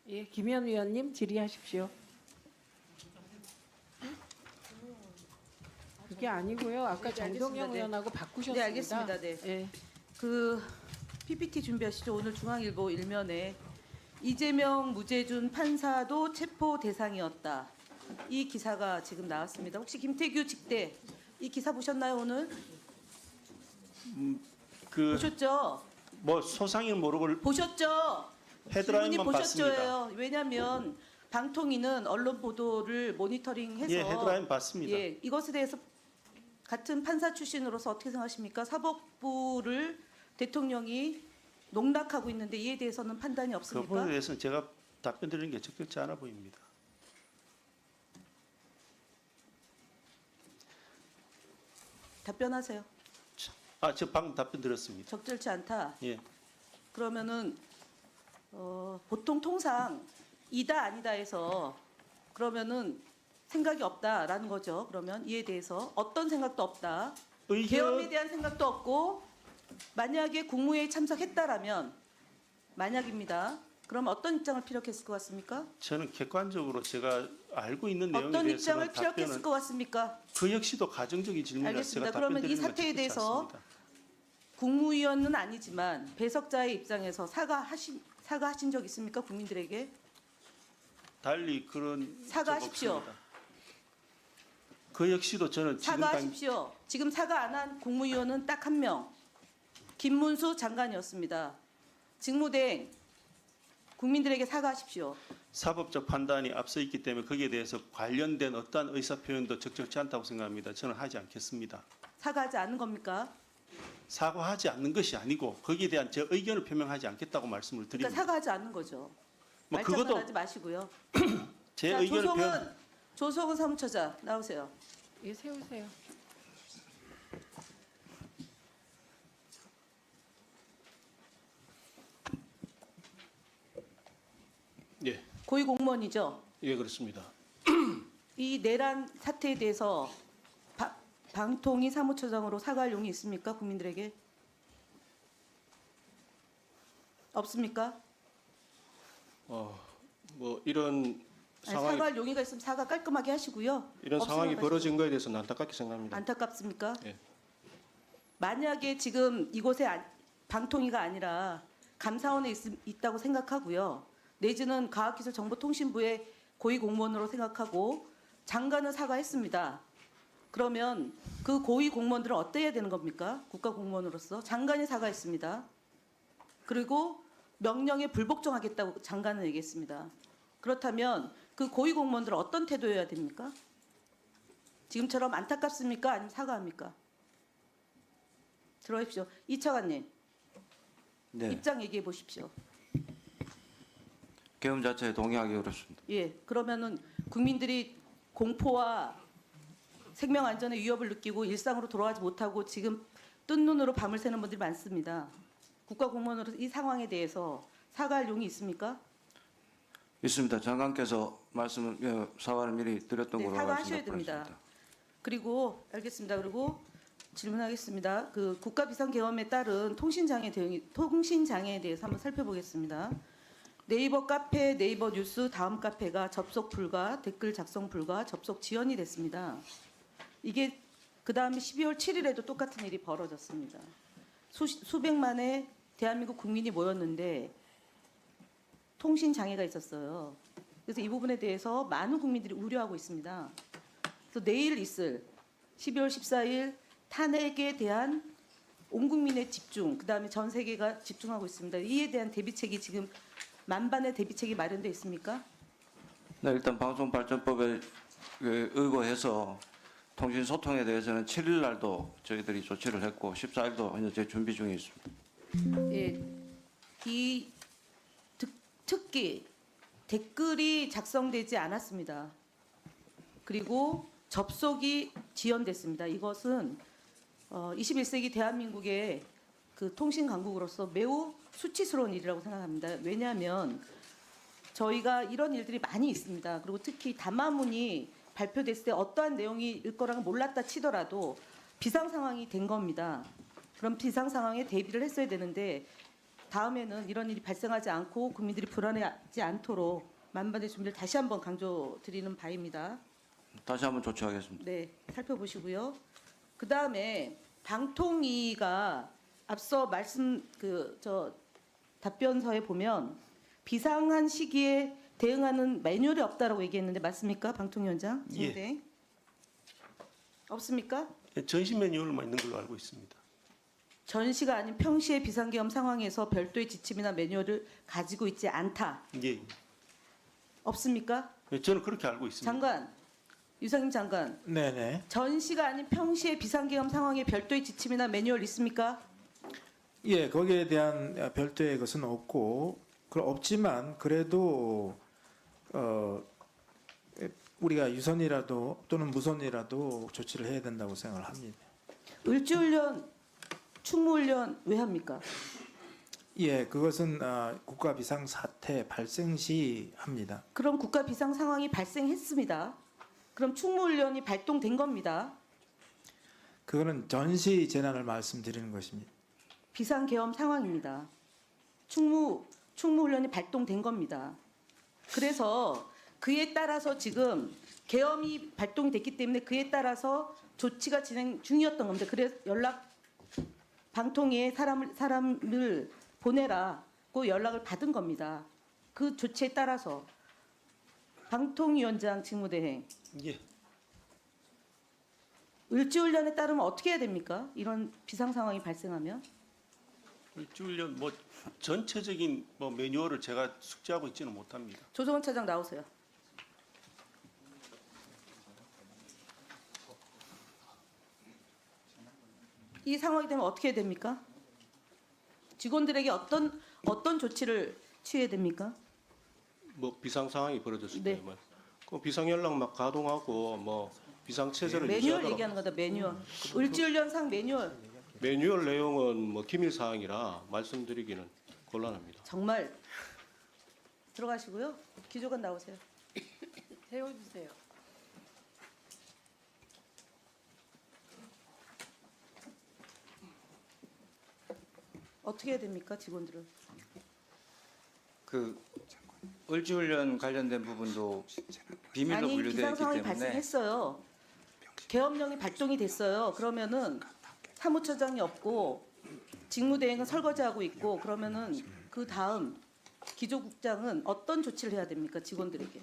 예, 김현 위원님 질의하십시오. 그게 아니고요. 아까 네, 정동영 알겠습니다. 네. 의원하고 바꾸셨습니다. 네, 알겠습니다. 네. 예. 그 PPT 준비하시죠. 오늘 중앙일보 일면에 이재명 무죄준 판사도 체포 대상이었다. 이 기사가 지금 나왔습니다. 혹시 김태규 직대 이 기사 보셨나요 오늘? 그 보셨죠? 뭐 소상인 모르고 보셨죠? 헤드라인만 질문이 봤습니다. 보셨죠예요. 왜냐하면 방통위는 언론 보도를 모니터링해서 예, 헤드라인 봤습니다. 예, 이것에 대해서 같은 판사 출신으로서 어떻게 생각하십니까? 사법부를 대통령이 농락하고 있는데 이에 대해서는 판단이 그 없습니까? 부분에 대해서는 제가 답변 드리는 게 적절치 않아 보입니다. 답변하세요. 저 방금 답변 드렸습니다. 적절치 않다. 예. 그러면은 보통 통상 이다 아니다 해서 그러면은 생각이 없다라는 거죠. 그러면 이에 대해서 어떤 생각도 없다. 계엄에 대한 생각도 없고 만약에 국무회의 참석했다라면 만약입니다. 그럼 어떤 입장을 피력했을 것 같습니까? 저는 객관적으로 제가 알고 있는 내용에 어떤 대해서는 입장을 피력했을 답변은 것 같습니까? 그 역시도 가정적인 질문이라서 알겠습니다. 제가 그러면 답변 이 드리는 건 사태에 적절치 대해서 않습니다. 국무위원은 아니지만 배석자의 입장에서 사과하신 적 있습니까? 국민들에게? 달리 그런 적 사과하십시오. 없습니다. 그 역시도 저는 지금 사과하십시오. 지금 사과 안 한 국무위원은 딱 한 명. 김문수 장관이었습니다. 직무대행 국민들에게 사과하십시오. 사법적 판단이 앞서 있기 때문에 거기에 대해서 관련된 어떠한 의사표현도 적절치 않다고 생각합니다. 저는 하지 않겠습니다. 사과하지 않은 겁니까? 사과하지 않는 것이 아니고 거기에 대한 제 의견을 표명하지 않겠다고 말씀을 그러니까 드립니다. 사과하지 않는 거죠. 뭐 말장난 그것도 하지 마시고요. 제 자, 의견을 표현. 조성은 사무처장 나오세요. 예, 세우세요. 예, 고위공무원이죠. 예 그렇습니다. 이 내란 사태에 대해서 방통위 사무처장으로 사과할 용이 있습니까? 국민들에게? 없습니까? 뭐 이런 아니, 상황이 사과할 용의가 있으면 사과 깔끔하게 하시고요. 이런 없으면 상황이 하시고. 벌어진 거에 대해서는 안타깝게 생각합니다. 안타깝습니까? 예. 만약에 지금 이곳에 방통위가 아니라 감사원에 있다고 생각하고요. 내지는 과학기술정보통신부의 고위공무원으로 생각하고 장관은 사과했습니다. 그러면 그 고위공무원들은 어때야 되는 겁니까? 국가공무원으로서 장관이 사과했습니다. 그리고 명령에 불복종하겠다고 장관은 얘기했습니다. 그렇다면 그 고위공무원들은 어떤 태도여야 됩니까? 지금처럼 안타깝습니까? 아니면 사과합니까? 들어오십시오. 이차관님 네, 입장 얘기해 보십시오. 계엄 자체에 동의하기 어렵습니다. 예, 그러면은 국민들이 공포와 생명 안전의 위협을 느끼고 일상으로 돌아가지 못하고 지금 뜬 눈으로 밤을 새는 분들이 많습니다. 국가공무원으로 이 상황에 대해서 사과할 용이 있습니까? 있습니다. 장관께서 사과를 미리 드렸던 네, 걸로 사과하셔야 알고 됩니다. 있습니다. 그리고 알겠습니다. 그리고 질문하겠습니다. 그 국가 비상 계엄에 따른 통신장애 통신장애에 대해서 한번 살펴보겠습니다. 네이버 카페, 네이버 뉴스 다음 카페가 접속 불가, 댓글 작성 불가, 접속 지연이 됐습니다. 이게 그 다음에 12월 7일에도 똑같은 일이 벌어졌습니다. 수백만의 대한민국 국민이 모였는데 통신 장애가 있었어요. 그래서 이 부분에 대해서 많은 국민들이 우려하고 있습니다. 그래서 내일 있을 12월 14일 탄핵에 대한 온 국민의 집중, 그 다음에 전 세계가 집중하고 있습니다. 이에 대한 대비책이 지금 만반의 대비책이 마련되어 있습니까? 네, 일단 방송발전법에 의거해서 통신 소통에 대해서는 7일 날도 저희들이 조치를 했고 14일도 현재 준비 중에 있습니다. 예, 이 특히 댓글이 작성되지 않았습니다. 그리고 접속이 지연됐습니다. 이것은 21세기 대한민국의 그 통신 강국으로서 매우 수치스러운 일이라고 생각합니다. 왜냐하면 저희가 이런 일들이 많이 있습니다. 그리고 특히 담화문이 발표됐을 때 어떠한 내용일 거라고 몰랐다 치더라도 비상 상황이 된 겁니다. 그럼 비상 상황에 대비를 했어야 되는데 다음에는 이런 일이 발생하지 않고 국민들이 불안해하지 않도록 만반의 준비를 다시 한번 강조드리는 바입니다. 다시 한번 조치하겠습니다. 네, 살펴보시고요. 그 다음에 방통위가 앞서 말씀 답변서에 보면 비상한 시기에 대응하는 매뉴얼이 없다라고 얘기했는데 맞습니까, 방통위원장? 예. 네. 없습니까? 전시 매뉴얼만 있는 걸로 알고 있습니다. 전시가 아닌 평시의 비상계엄 상황에서 별도의 지침이나 매뉴얼을 가지고 있지 않다. 예. 없습니까? 저는 그렇게 알고 있습니다. 장관, 유상임 장관, 네네. 전시가 아닌 평시의 비상계엄 상황에 별도의 지침이나 매뉴얼 있습니까? 예, 거기에 대한 별도의 것은 없고, 없지만 그래도 우리가 유선이라도 또는 무선이라도 조치를 해야 된다고 생각을 합니다. 을지훈련, 충무훈련 왜 합니까? 예, 그것은 국가 비상 사태 발생 시 합니다. 그럼 국가 비상 상황이 발생했습니다. 그럼 충무훈련이 발동된 겁니다. 그거는 전시 재난을 말씀드리는 것입니다. 비상계엄 상황입니다. 충무훈련이 발동된 겁니다. 그래서 그에 따라서 지금 계엄이 발동이 됐기 때문에 그에 따라서 조치가 진행 중이었던 겁니다. 그래서 방통위에 사람을 보내라고 연락을 받은 겁니다. 그 조치에 따라서 방통위원장 직무대행 예. 을지훈련에 따르면 어떻게 해야 됩니까? 이런 비상 상황이 발생하면 일주일년 뭐 전체적인 뭐 매뉴얼을 제가 숙지하고 있지는 못합니다. 조정원 차장 나오세요. 이 상황이 되면 어떻게 해야 됩니까? 직원들에게 어떤 조치를 취해야 됩니까? 뭐 비상 상황이 벌어졌을 네. 때 뭐, 그 비상 연락 막 가동하고 뭐 비상 체제를 매뉴얼 유지하도록 얘기하는 거다. 매뉴얼. 을지훈련상 매뉴얼. 매뉴얼 내용은 뭐 기밀 사항이라 말씀드리기는 곤란합니다. 정말 들어가시고요. 기조관 나오세요. 세워주세요. 어떻게 해야 됩니까, 직원들은? 그 을지훈련 관련된 부분도 비밀로 아니 분류되어 비상 있기 상황이 때문에 발생했어요. 계엄령이 발동이 됐어요. 그러면은 사무처장이 없고 직무대행은 설거지하고 있고 그러면은 그 다음 기조국장은 어떤 조치를 해야 됩니까, 직원들에게?